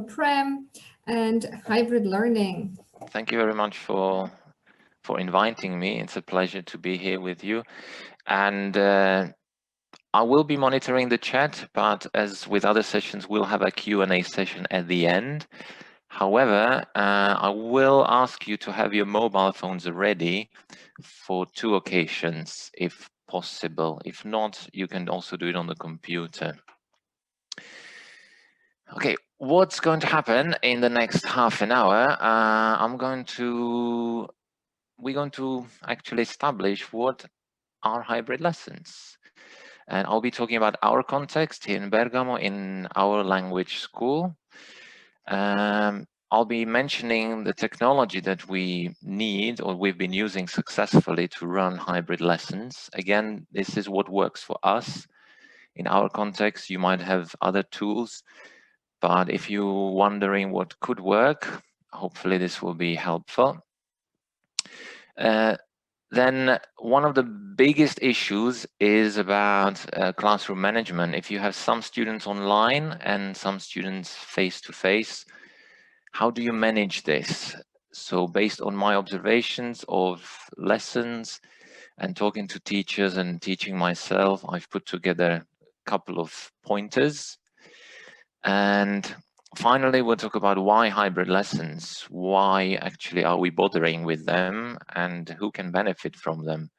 Prem and hybrid learning. Thank you very much for inviting me. It's a pleasure to be here with you. And I will be monitoring the chat, but as with other sessions, we'll have a Q&A session at the end. However, I will ask you to have your mobile phones ready for 2 occasions, if possible. If not, you can also do it on the computer. Okay, what's going to happen in the next half an hour? We're going to actually establish what are hybrid lessons. And I'll be talking about our context here in Bergamo in our language school. I'll be mentioning the technology that we need or we've been using successfully to run hybrid lessons. Again, this is what works for us. In our context, you might have other tools, but if you're wondering what could work, hopefully this will be helpful. Then one of the biggest issues is about classroom management. If you have some students online and some students face-to-face, how do you manage this? So based on my observations of lessons and talking to teachers and teaching myself, I've put together a couple of pointers. And finally, we'll talk about why hybrid lessons, why actually are we bothering with them and who can benefit from them.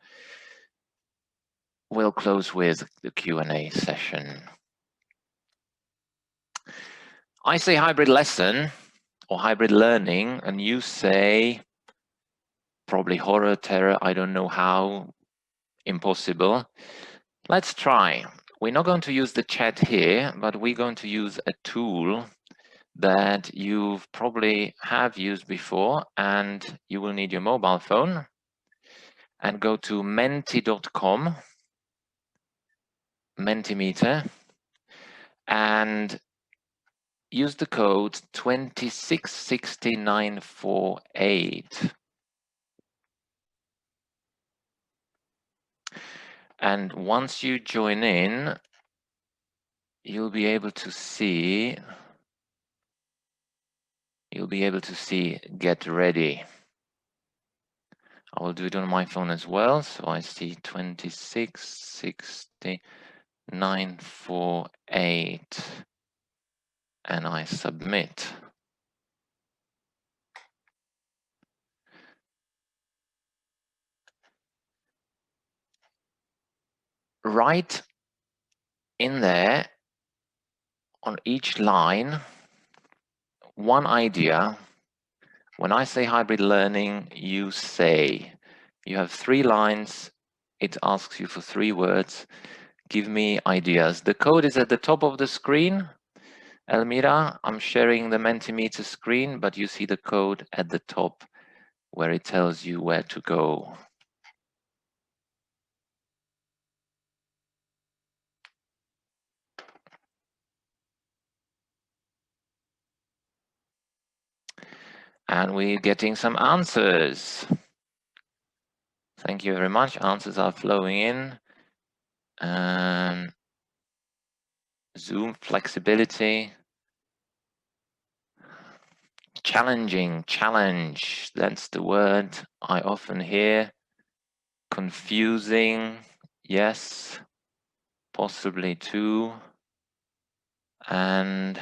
We'll close with the Q&A session. I say hybrid lesson or hybrid learning, and you say probably horror, terror, I don't know how, impossible. Let's try. We're not going to use the chat here, but we're going to use a tool that you've probably have used before, and you will need your mobile phone and go to menti.com, Mentimeter, and use the code 2660948. And once you join in, you'll be able to see get ready. I will do it on my phone as well. So I see 2660948 and I submit. Right in there on each line, one idea. When I say hybrid learning, you have 3 lines. It asks you for 3 words. Give me ideas. The code is at the top of the screen. Elmira, I'm sharing the Mentimeter screen, but you see the code at the top where it tells you where to go. And we're getting some answers. Thank you very much. Answers are flowing in. Zoom flexibility. Challenge. That's the word I often hear. Confusing. Yes. Possibly too. And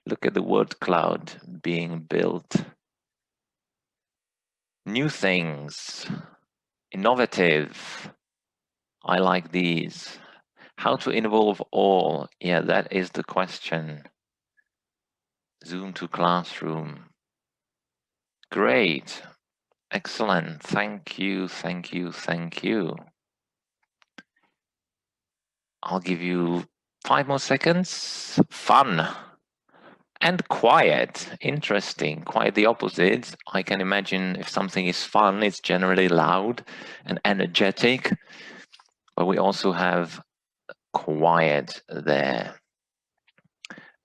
look at the word cloud being built. New things, innovative. I like these. How to involve all? Yeah, that is the question. Zoom to classroom. Great. Excellent. Thank you. I'll give you 5 more seconds. Fun. And quiet, interesting, quite the opposite. I can imagine if something is fun, it's generally loud and energetic, but we also have quiet there.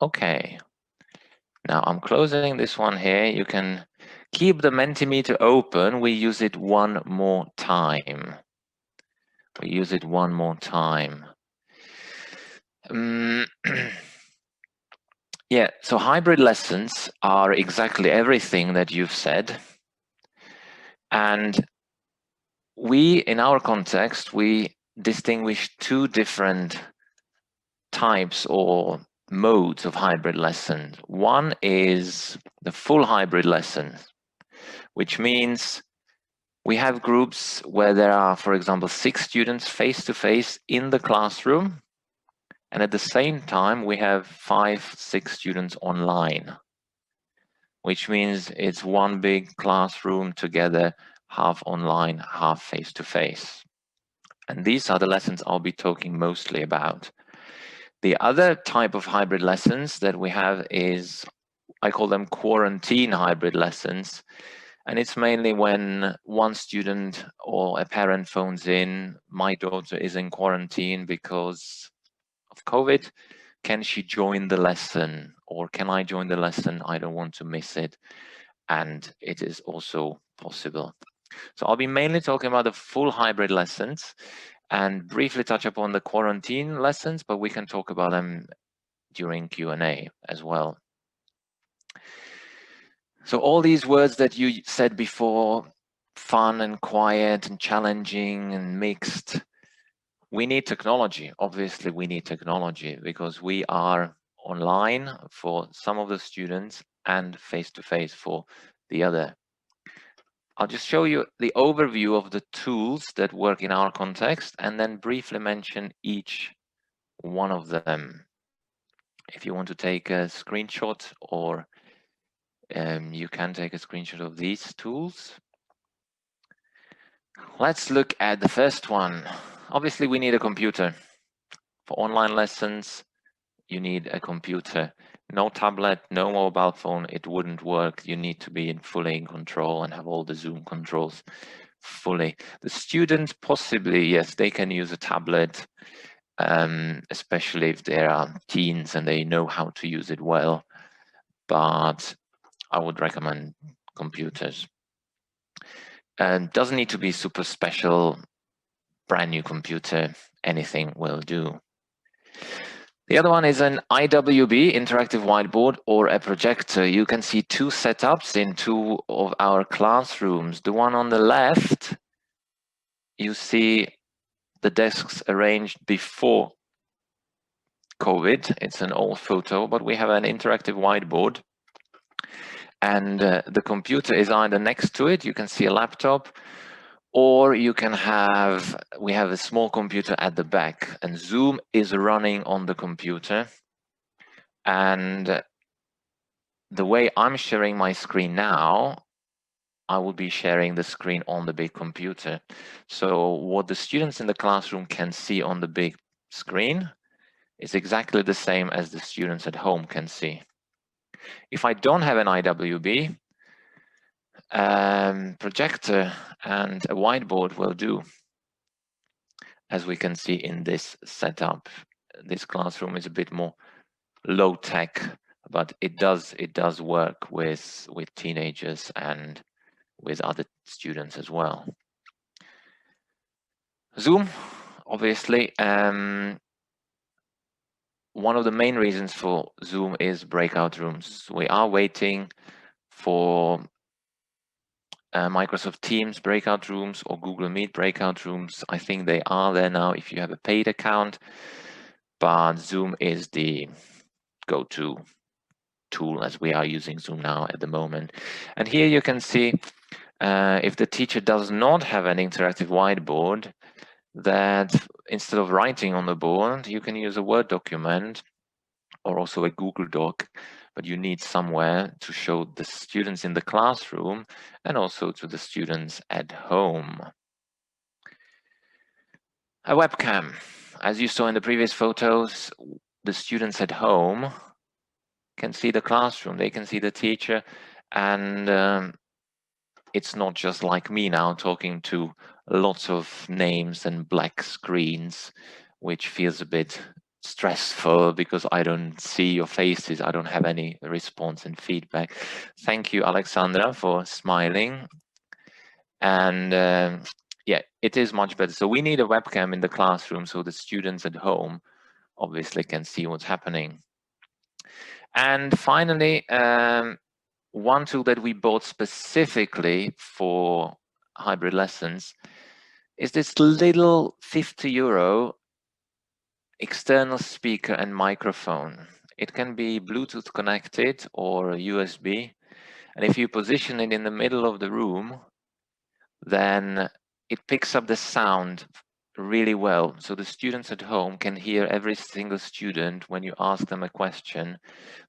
Okay, now I'm closing this one here. You can keep the Mentimeter open. We use it one more time. Yeah, so hybrid lessons are exactly everything that you've said. And in our context, we distinguish two different types or modes of hybrid lessons. One is the full hybrid lesson, which means we have groups where there are, for example, 6 students face-to-face in the classroom, and at the same time we have 5, 6 students online, which means it's one big classroom together, half online, half face-to-face. And these are the lessons I'll be talking mostly about. The other type of hybrid lessons that we have is, I call them quarantine hybrid lessons. And it's mainly when one student or a parent phones in, my daughter is in quarantine because of COVID. Can she join the lesson? Or can I join the lesson? I don't want to miss it. And it is also possible. So I'll be mainly talking about the full hybrid lessons and briefly touch upon the quarantine lessons, but we can talk about them during Q&A as well. So all these words that you said before, fun and quiet and challenging and mixed, we need technology. Obviously, we need technology because we are online for some of the students and face-to-face for the other. I'll just show you the overview of the tools that work in our context and then briefly mention each one of them. If you want to take a screenshot, or you can take a screenshot of these tools. Let's look at the first one. Obviously, we need a computer. For online lessons, you need a computer. No tablet, no mobile phone, it wouldn't work. You need to be fully in control and have all the Zoom controls fully. The students, possibly, yes, they can use a tablet, especially if they are teens and they know how to use it well. But I would recommend computers. And doesn't need to be super special, brand new computer, anything will do. The other one is an IWB, interactive whiteboard, or a projector. You can see two setups in two of our classrooms. The one on the left, you see the desks arranged before COVID. It's an old photo, but we have an interactive whiteboard. And the computer is either next to it, you can see a laptop, or you can have, we have a small computer at the back, and Zoom is running on the computer. And the way I'm sharing my screen now, I will be sharing the screen on the big computer. So what the students in the classroom can see on the big screen is exactly the same as the students at home can see. If I don't have an IWB, projector and a whiteboard will do, as we can see in this setup. This classroom is a bit more low tech, but it does work with teenagers and with other students as well. Zoom, obviously, one of the main reasons for Zoom is breakout rooms. We are waiting for Microsoft Teams breakout rooms or Google Meet breakout rooms. I think they are there now if you have a paid account, but Zoom is the go-to tool as we are using Zoom now at the moment. And here you can see if the teacher does not have an interactive whiteboard, that instead of writing on the board, you can use a Word document or also a Google Doc, but you need somewhere to show the students in the classroom and also to the students at home. A webcam. As you saw in the previous photos, the students at home can see the classroom, they can see the teacher, and it's not just like me now talking to lots of names and black screens, which feels a bit stressful because I don't see your faces. I don't have any response and feedback. Thank you, Alexandra, for smiling. And yeah, it is much better. So we need a webcam in the classroom so the students at home obviously can see what's happening. And finally, one tool that we bought specifically for hybrid lessons is this little €50 external speaker and microphone. It can be Bluetooth connected or USB. And if you position it in the middle of the room, then it picks up the sound really well. So the students at home can hear every single student when you ask them a question.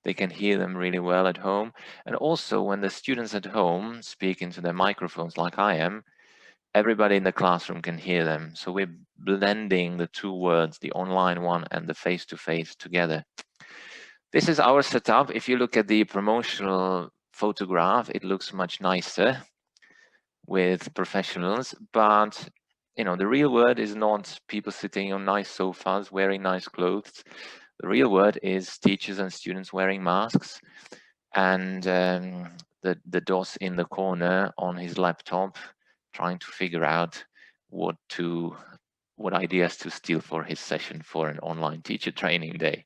They can hear them really well at home. And also when the students at home speak into their microphones like I am, everybody in the classroom can hear them. So we're blending the two worlds, the online one and the face-to-face together. This is our setup. If you look at the promotional photograph, it looks much nicer with professionals, but you know, the real world is not people sitting on nice sofas wearing nice clothes. The real world is teachers and students wearing masks, and the DOS in the corner on his laptop trying to figure out what ideas to steal for his session for an online teacher training day.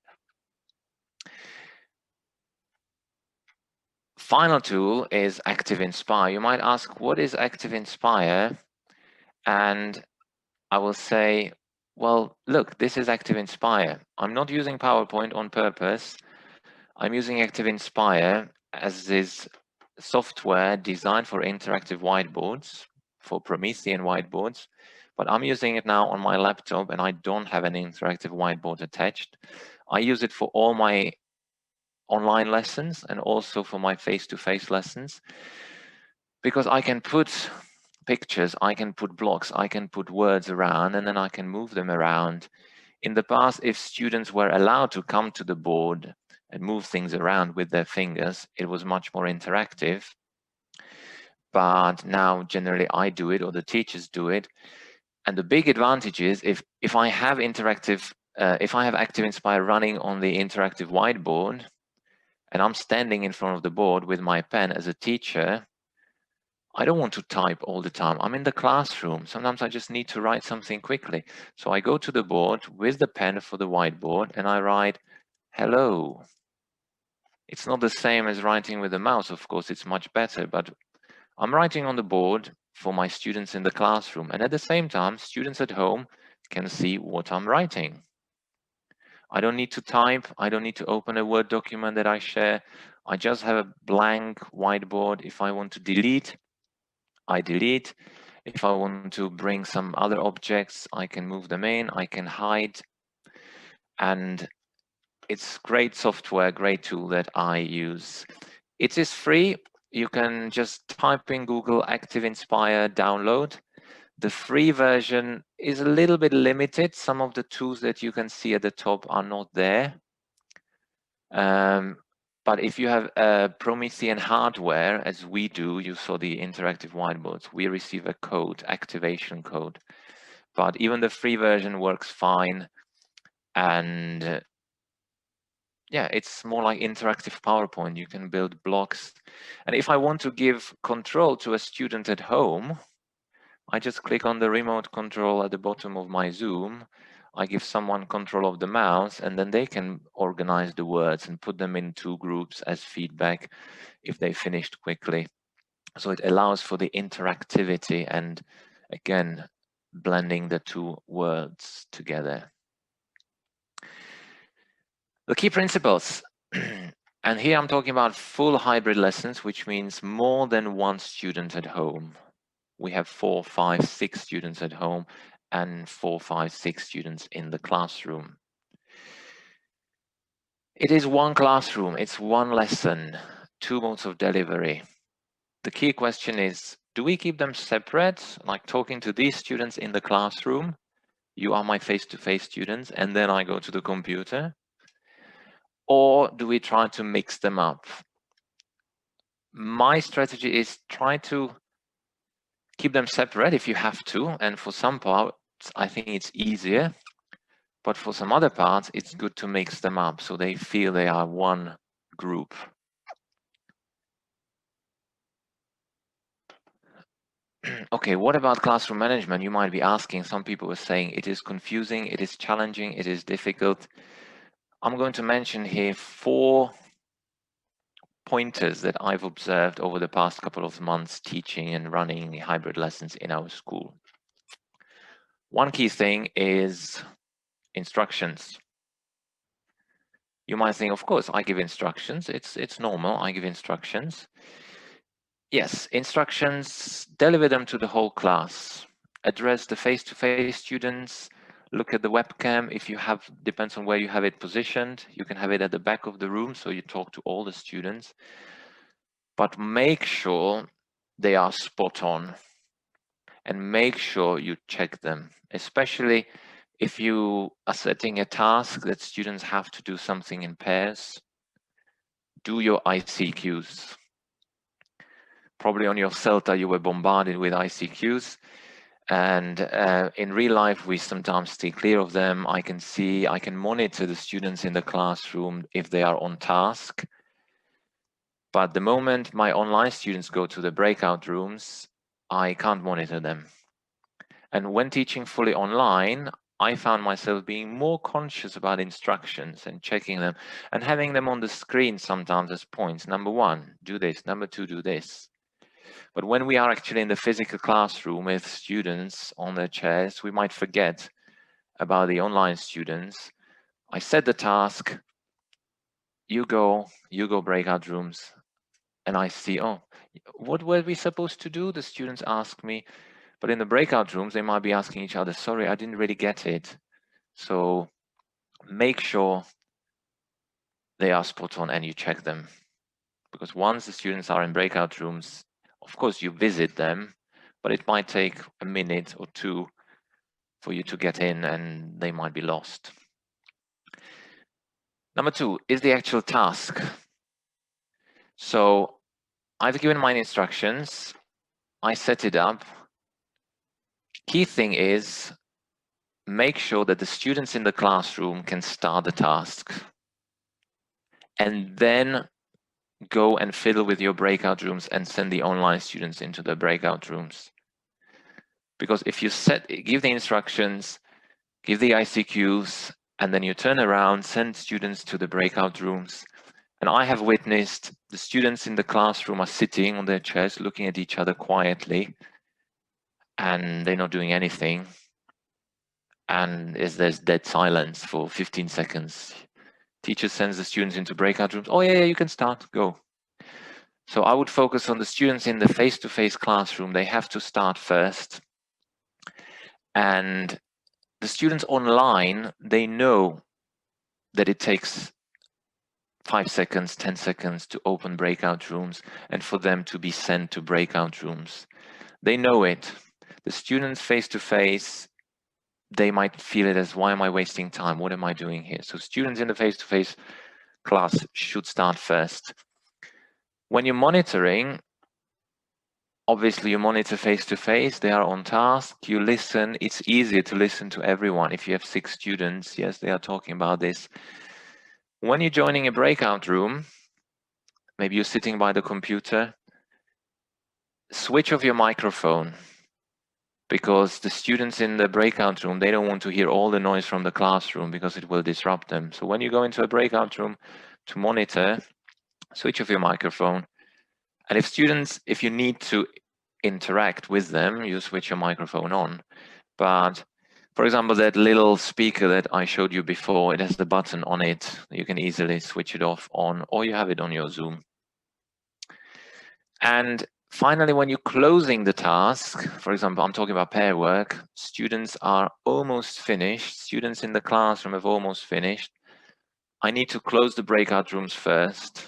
Final tool is ActiveInspire. You might ask, what is ActiveInspire? And I will say, well, look, this is ActiveInspire. I'm not using PowerPoint on purpose. I'm using ActiveInspire as this software designed for interactive whiteboards, for Promethean whiteboards, but I'm using it now on my laptop and I don't have an interactive whiteboard attached. I use it for all my online lessons and also for my face-to-face lessons, because I can put pictures, I can put blocks, I can put words around, and then I can move them around. In the past, if students were allowed to come to the board and move things around with their fingers, it was much more interactive. But now generally I do it or the teachers do it. And the big advantage is if I have ActiveInspire running on the interactive whiteboard and I'm standing in front of the board with my pen as a teacher, I don't want to type all the time. I'm in the classroom. Sometimes I just need to write something quickly. So I go to the board with the pen for the whiteboard and I write, hello. It's not the same as writing with the mouse, of course, it's much better, but I'm writing on the board for my students in the classroom. And at the same time, students at home can see what I'm writing. I don't need to type. I don't need to open a Word document that I share. I just have a blank whiteboard. If I want to delete, I delete. If I want to bring some other objects, I can move them in, I can hide. And it's great software, great tool that I use. It is free. You can just type in Google ActiveInspire download. The free version is a little bit limited. Some of the tools that you can see at the top are not there. But if you have Promethean hardware, as we do, you saw the interactive whiteboards, we receive a code, activation code. But even the free version works fine. And yeah, it's more like interactive PowerPoint. You can build blocks. And if I want to give control to a student at home, I just click on the remote control at the bottom of my Zoom. I give someone control of the mouse, and then they can organize the words and put them in two groups as feedback if they finished quickly. So it allows for the interactivity and, again, blending the two worlds together. The key principles. And here I'm talking about full hybrid lessons, which means more than one student at home. We have 4, 5, 6 students at home and 4, 5, 6 students in the classroom. It is one classroom, it's one lesson, 2 modes of delivery. The key question is, do we keep them separate, like talking to these students in the classroom? You are my face-to-face students, and then I go to the computer. Or do we try to mix them up? My strategy is try to keep them separate if you have to, and for some parts, I think it's easier. But for some other parts, it's good to mix them up so they feel they are one group. Okay, what about classroom management? You might be asking. Some people were saying it is confusing, it is challenging, it is difficult. I'm going to mention here 4 pointers that I've observed over the past couple of months teaching and running hybrid lessons in our school. One key thing is instructions. You might think, of course, I give instructions. It's normal. I give instructions. Yes, instructions, deliver them to the whole class. Address the face-to-face students. Look at the webcam. If you have, depends on where you have it positioned. You can have it at the back of the room, so you talk to all the students. But make sure they are spot on. And make sure you check them, especially if you are setting a task that students have to do something in pairs. Do your ICQs. Probably on your CELTA you were bombarded with ICQs, and in real life we sometimes stay clear of them. I can monitor the students in the classroom if they are on task, but the moment my online students go to the breakout rooms, I can't monitor them. And when teaching fully online, I found myself being more conscious about instructions and checking them and having them on the screen sometimes as points. Number 1, do this. Number 2, do this. But when we are actually in the physical classroom with students on their chairs, we might forget about the online students. I set the task, you go breakout rooms, and I see, oh, what were we supposed to do? The students ask me, but in the breakout rooms, they might be asking each other, sorry, I didn't really get it. So make sure they are spot on and you check them. Because once the students are in breakout rooms, of course you visit them, but it might take a minute or 2 for you to get in and they might be lost. Number 2 is the actual task. So I've given my instructions, I set it up. Key thing is make sure that the students in the classroom can start the task and then go and fiddle with your breakout rooms and send the online students into the breakout rooms. Because if you give the instructions, give the ICQs, and then you turn around, send students to the breakout rooms. And I have witnessed the students in the classroom are sitting on their chairs, looking at each other quietly, and they're not doing anything. And there's dead silence for 15 seconds. Teacher sends the students into breakout rooms. Oh yeah, you can start, go. So I would focus on the students in the face-to-face classroom. They have to start first. And the students online, they know that it takes 5 seconds, 10 seconds to open breakout rooms and for them to be sent to breakout rooms. They know it. The students face-to-face, they might feel it as, why am I wasting time? What am I doing here? So students in the face-to-face class should start first. When you're monitoring, obviously you monitor face-to-face, they are on task, you listen. It's easier to listen to everyone. If you have 6 students, yes, they are talking about this. When you're joining a breakout room, maybe you're sitting by the computer, switch off your microphone, because the students in the breakout room, they don't want to hear all the noise from the classroom because it will disrupt them. So when you go into a breakout room to monitor, switch off your microphone. And if you need to interact with them, you switch your microphone on. But for example, that little speaker that I showed you before, it has the button on it. You can easily switch it off, on, or you have it on your Zoom. And finally, when you're closing the task, for example, I'm talking about pair work, students are almost finished. Students in the classroom have almost finished. I need to close the breakout rooms first.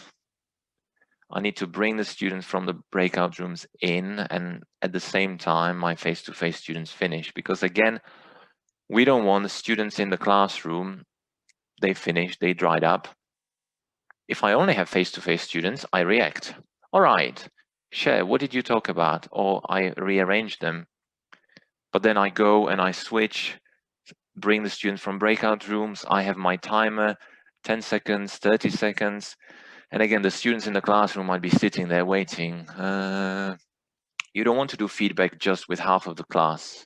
I need to bring the students from the breakout rooms in, and at the same time, my face-to-face students finish. Because again, we don't want the students in the classroom, they finished, they dried up. If I only have face-to-face students, I react. All right, share, what did you talk about? Or I rearrange them. But then I go and I switch, bring the students from breakout rooms. I have my timer, 10 seconds, 30 seconds. And again, the students in the classroom might be sitting there waiting. You don't want to do feedback just with half of the class.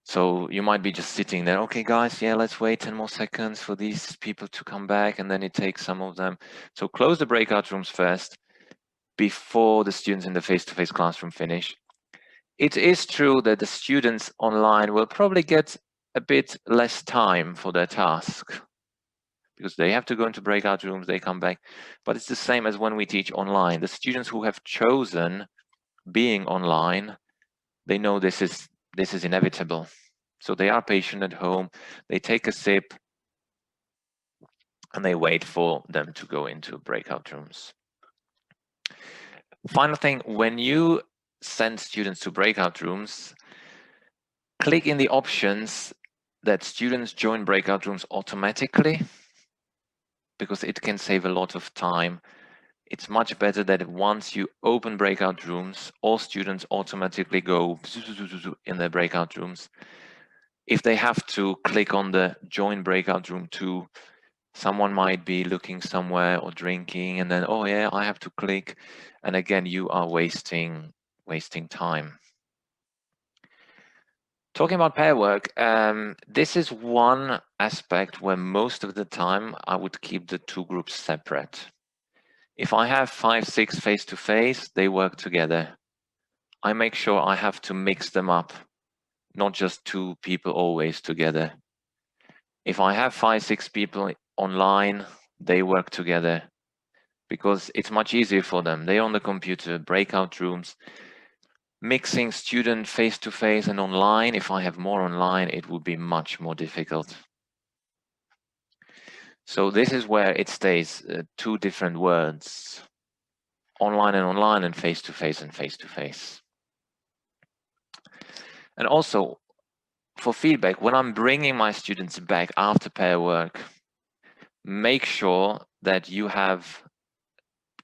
So you might be just sitting there, okay, guys, yeah, let's wait 10 more seconds for these people to come back, and then it takes some of them. So close the breakout rooms first before the students in the face-to-face classroom finish. It is true that the students online will probably get a bit less time for their task because they have to go into breakout rooms, they come back, but it's the same as when we teach online. The students who have chosen being online, they know this is inevitable. So they are patient at home, they take a sip, and they wait for them to go into breakout rooms. Final thing, when you send students to breakout rooms, click in the options that students join breakout rooms automatically, because it can save a lot of time. It's much better that once you open breakout rooms, all students automatically go in their breakout rooms. If they have to click on the join breakout room too, someone might be looking somewhere or drinking, and then, oh yeah, I have to click. And again, you are wasting time. Talking about pair work, this is one aspect where most of the time I would keep the two groups separate. If I have 5, 6 face-to-face, they work together. I make sure I have to mix them up, not just 2 people always together. If I have 5, 6 people online, they work together because it's much easier for them. They're on the computer, breakout rooms. Mixing student face-to-face and online, if I have more online, it would be much more difficult. So this is where it stays 2 different words, online and face-to-face and face-to-face. And also for feedback, when I'm bringing my students back after pair work, make sure that you have,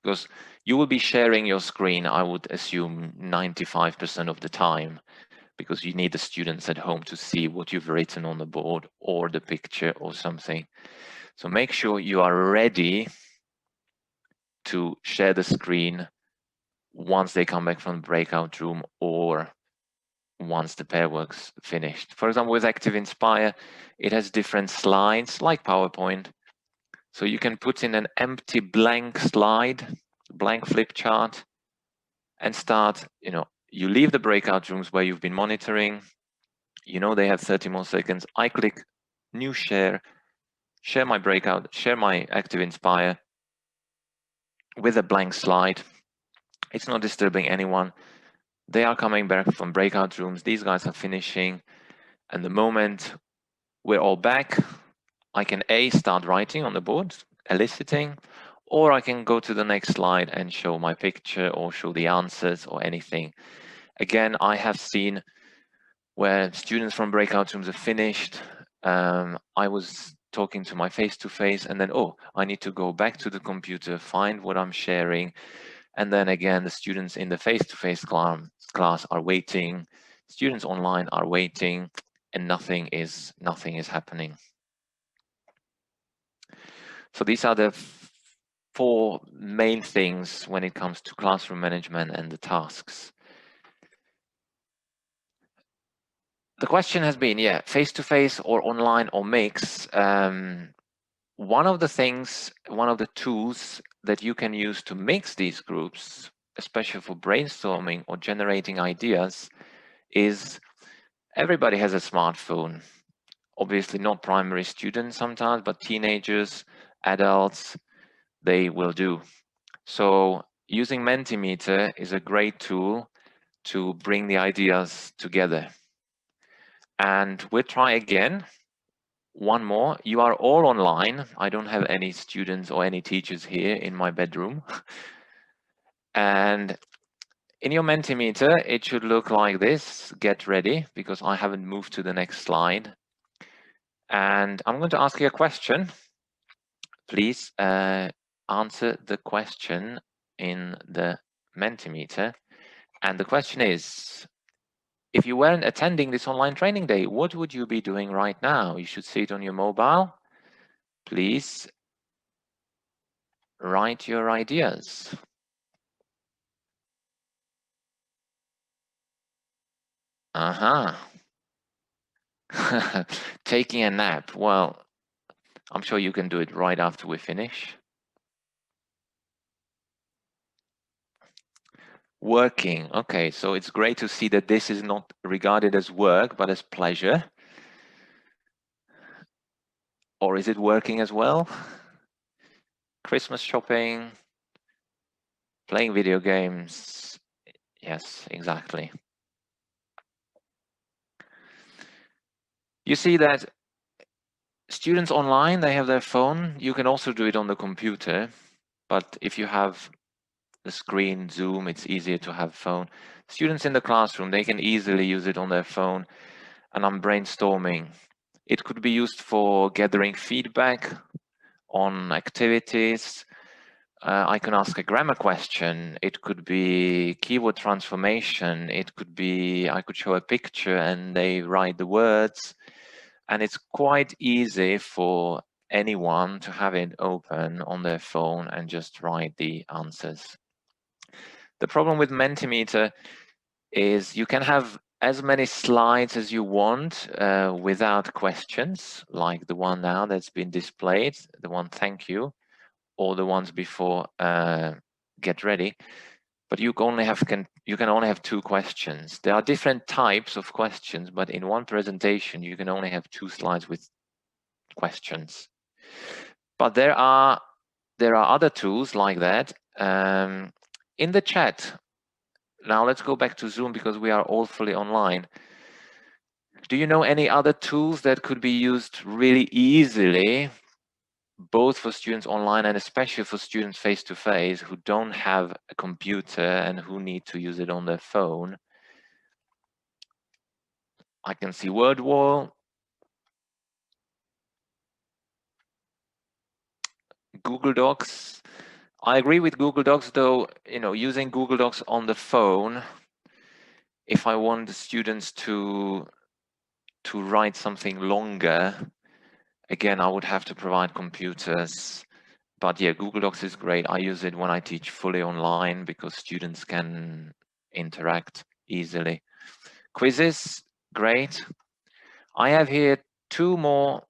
because you will be sharing your screen, I would assume 95% of the time, because you need the students at home to see what you've written on the board or the picture or something. So make sure you are ready to share the screen once they come back from the breakout room or once the pair work's finished. For example, with ActiveInspire, it has different slides like PowerPoint. So you can put in an empty blank slide, blank flip chart, and start, you leave the breakout rooms where you've been monitoring, they have 30 more seconds. I click new share my breakout, share my ActiveInspire with a blank slide. It's not disturbing anyone. They are coming back from breakout rooms. These guys are finishing. And the moment we're all back, I can start writing on the board, eliciting, or I can go to the next slide and show my picture or show the answers or anything. Again, I have seen where students from breakout rooms are finished. I was talking to my face-to-face and then, I need to go back to the computer, find what I'm sharing. And then again, the students in the face-to-face class are waiting, students online are waiting, and nothing is happening. So these are the 4 main things when it comes to classroom management and the tasks. The question has been, face-to-face or online or mix. One of the tools that you can use to mix these groups, especially for brainstorming or generating ideas, is everybody has a smartphone. Obviously not primary students sometimes, but teenagers, adults, they will do. So using Mentimeter is a great tool to bring the ideas together. And we'll try again. One more. You are all online. I don't have any students or any teachers here in my bedroom. And in your Mentimeter, it should look like this. Get ready, because I haven't moved to the next slide. And I'm going to ask you a question. Please answer the question in the Mentimeter. And the question is, if you weren't attending this online training day, what would you be doing right now? You should see it on your mobile. Please write your ideas. Taking a nap. Well, I'm sure you can do it right after we finish. Working. Okay, so it's great to see that this is not regarded as work, but as pleasure. Or is it working as well? Christmas shopping, playing video games. Yes, exactly. You see that students online, they have their phone. You can also do it on the computer, but if you have the screen, Zoom, it's easier to have phone. Students in the classroom, they can easily use it on their phone, and I'm brainstorming. It could be used for gathering feedback on activities. I can ask a grammar question. It could be keyword transformation. It could be, I could show a picture and they write the words. And it's quite easy for anyone to have it open on their phone and just write the answers. The problem with Mentimeter is you can have as many slides as you want without questions, like the one now that's been displayed, the one thank you, or the ones before get ready. But you can only have 2 questions. There are different types of questions, but in one presentation you can only have 2 slides with questions. But there are other tools like that. In the chat, now let's go back to Zoom because we are all fully online. Do you know any other tools that could be used really easily, both for students online and especially for students face-to-face who don't have a computer and who need to use it on their phone? I can see word wall, Google Docs. I agree with Google Docs, though, using Google Docs on the phone, if I want the students to write something longer, again, I would have to provide computers. But yeah, Google Docs is great. I use it when I teach fully online because students can interact easily. Quizzes, great. I have here 2 more.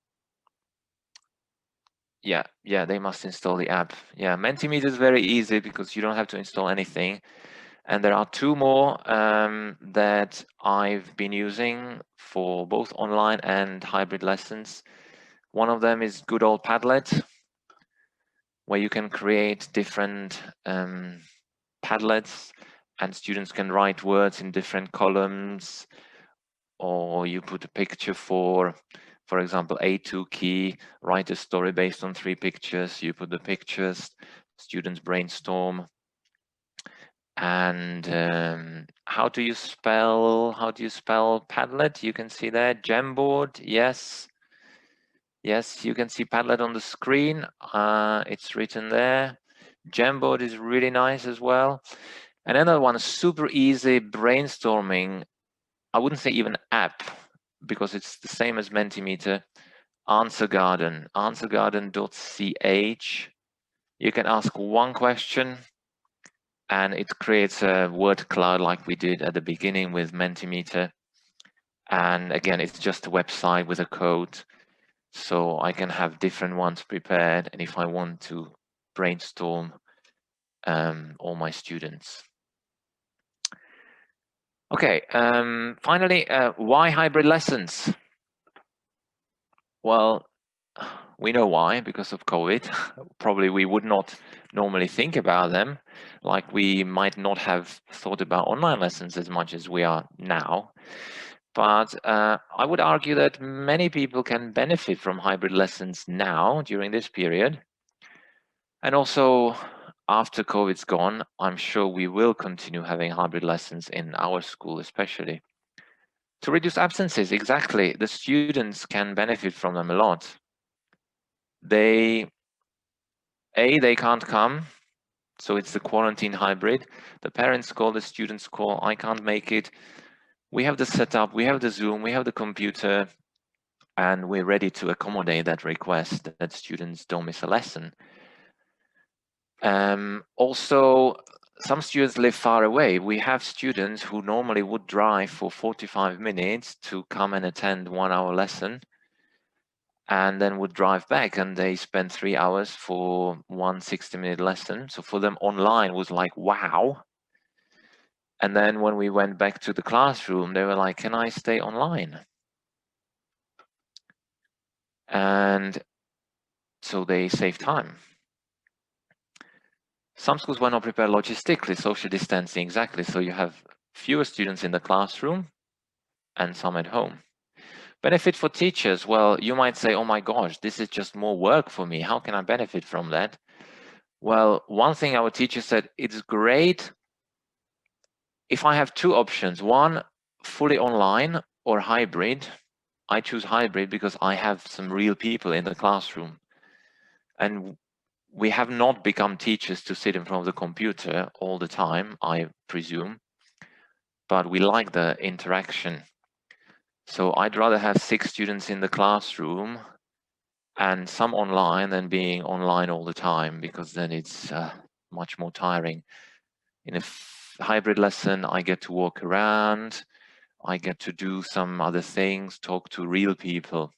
Yeah, they must install the app. Yeah, Mentimeter is very easy because you don't have to install anything. And there are 2 more that I've been using for both online and hybrid lessons. One of them is good old Padlet, where you can create different Padlets and students can write words in different columns, or you put a picture for example, A2 key, write a story based on 3 pictures. You put the pictures, students brainstorm. And how do you spell Padlet? You can see there, Jamboard. Yes, you can see Padlet on the screen. It's written there. Jamboard is really nice as well. Another one, super easy brainstorming. I wouldn't say even app because it's the same as Mentimeter. Answer Garden, answergarden.ch. You can ask one question and it creates a word cloud like we did at the beginning with Mentimeter. And again, it's just a website with a code. So I can have different ones prepared. And if I want to brainstorm all my students. Okay, finally, why hybrid lessons? Well, we know why, because of COVID. Probably we would not normally think about them, like we might not have thought about online lessons as much as we are now. But I would argue that many people can benefit from hybrid lessons now during this period. And also, after COVID's gone, I'm sure we will continue having hybrid lessons in our school, especially. To reduce absences, exactly. The students can benefit from them a lot. They can't come, so it's the quarantine hybrid. The parents call, the students call, I can't make it. We have the setup, we have the Zoom, we have the computer, and we're ready to accommodate that request that students don't miss a lesson. Also, some students live far away. We have students who normally would drive for 45 minutes to come and attend 1 hour lesson, and then would drive back, and they spend 3 hours for one 60-minute lesson. So for them, online was like, wow. And then when we went back to the classroom, they were like, can I stay online? And so they save time. Some schools were not prepared logistically, social distancing, exactly. So you have fewer students in the classroom and some at home. Benefit for teachers. Well, you might say, oh my gosh, this is just more work for me. How can I benefit from that? Well, one thing our teacher said, it's great if I have two options, one fully online or hybrid. I choose hybrid because I have some real people in the classroom. And we have not become teachers to sit in front of the computer all the time, I presume, but we like the interaction. So I'd rather have 6 students in the classroom and some online than being online all the time, because then it's much more tiring. In a hybrid lesson, I get to walk around, I get to do some other things, talk to real people.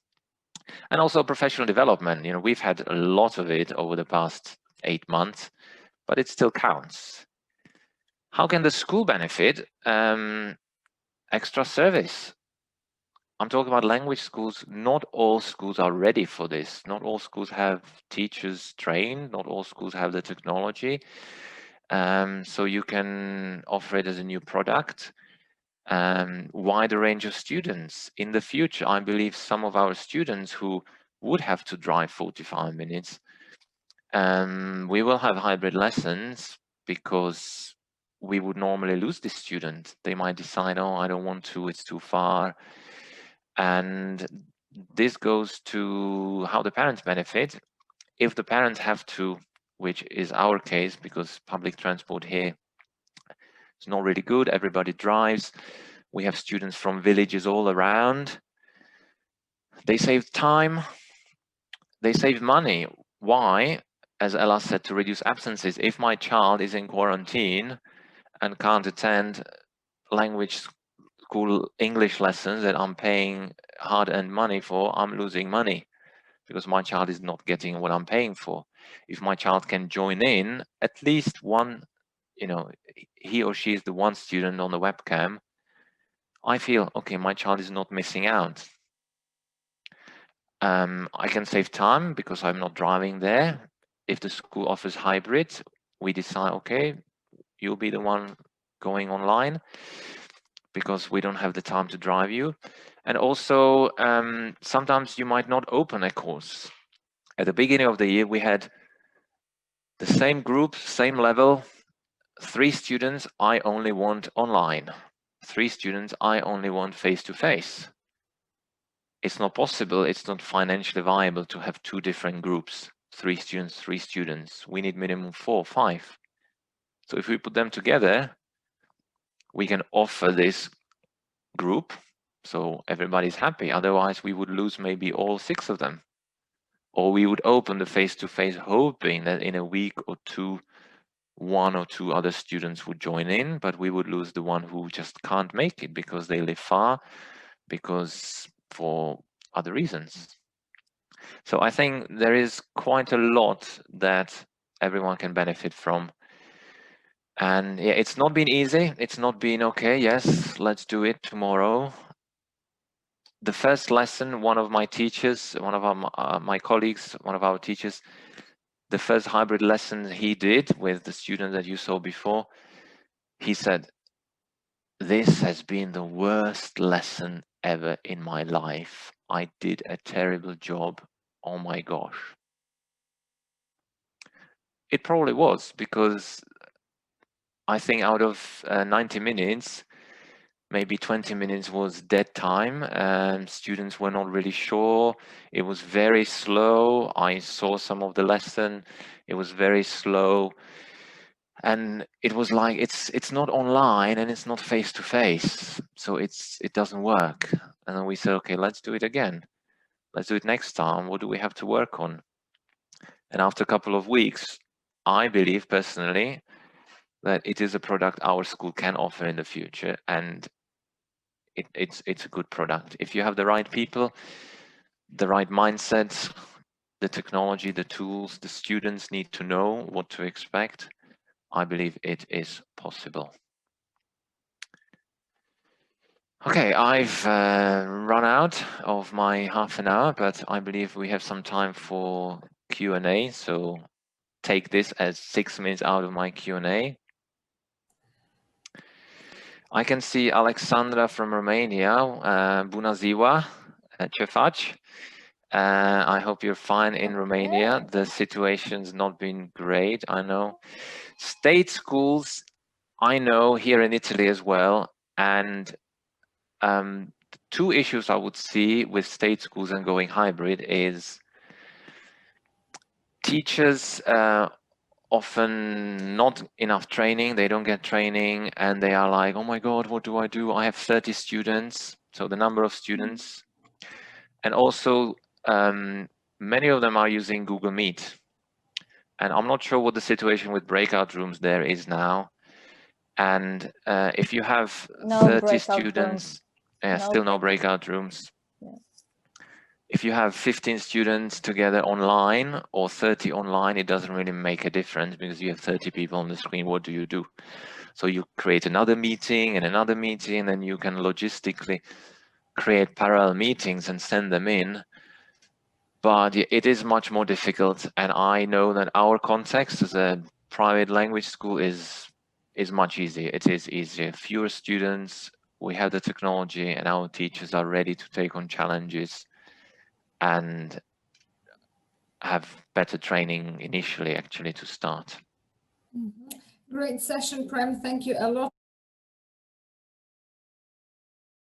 And also professional development. You know, we've had a lot of it over the past 8 months, but it still counts. How can the school benefit? Extra service. I'm talking about language schools. Not all schools are ready for this. Not all schools have teachers trained. Not all schools have the technology. So you can offer it as a new product. Wider range of students. In the future, I believe some of our students who would have to drive 45 minutes, we will have hybrid lessons, because we would normally lose this student. They might decide, oh, I don't want to, it's too far. And this goes to how the parents benefit. If the parents have to, which is our case, because public transport here is not really good, everybody drives. We have students from villages all around. They save time, they save money. Why? As Ella said, to reduce absences. If my child is in quarantine and can't attend language school English lessons that I'm paying hard-earned money for, I'm losing money, because my child is not getting what I'm paying for. If my child can join in, at least one, you know, he or she is the one student on the webcam, I feel, okay, my child is not missing out. I can save time because I'm not driving there. If the school offers hybrid, we decide, okay, you'll be the one going online, because we don't have the time to drive you. And also, sometimes you might not open a course. At the beginning of the year, we had the same group, same level, 3 students, I only want online. 3 students, I only want face-to-face. It's not possible, it's not financially viable to have 2 different groups, 3 students, 3 students. We need minimum 4, 5. So if we put them together, we can offer this group, so everybody's happy. Otherwise, we would lose maybe all 6 of them. Or we would open the face-to-face hoping that in a week or 2, 1 or 2 other students would join in, but we would lose the one who just can't make it because they live far, because for other reasons. So I think there is quite a lot that everyone can benefit from. And yeah, it's not been easy. It's not been, okay, yes, let's do it tomorrow. The first lesson, one of my teachers, one of my colleagues, one of our teachers, the first hybrid lesson he did with the student that you saw before, he said, this has been the worst lesson ever in my life. I did a terrible job. Oh my gosh. It probably was, because I think out of 90 minutes, maybe 20 minutes was dead time, and students were not really sure. It was very slow. I saw some of the lesson. It was very slow. And it was like, it's not online and it's not face to face, so it doesn't work. And then we said, okay, let's do it again. Let's do it next time. What do we have to work on? And after a couple of weeks, I believe personally that it is a product our school can offer in the future, and it's a good product. If you have the right people, the right mindset, the technology, the tools, the students need to know what to expect, I believe it is possible. Okay, I've run out of my half an hour, but I believe we have some time for Q&A, so take this as 6 minutes out of my Q&A. I can see Alexandra from Romania. Bună ziua, ce faci? I hope you're fine in Romania. The situation's not been great, I know. State schools, I know, here in Italy as well. And two issues I would see with state schools and going hybrid is teachers often not enough training, they don't get training, and they are like, oh my God, what do? I have 30 students, so the number of students. And also, many of them are using Google Meet. And I'm not sure what the situation with breakout rooms there is now. And if you have 30 students, still no breakout rooms. Yeah. If you have 15 students together online or 30 online, it doesn't really make a difference because you have 30 people on the screen. What do you do? So you create another meeting and another meeting, and then you can logistically create parallel meetings and send them in. But it is much more difficult. And I know that our context as a private language school is much easier. It is easier. Fewer students, we have the technology, and our teachers are ready to take on challenges and have better training initially, actually, to start. Great session, Prem. Thank you a lot.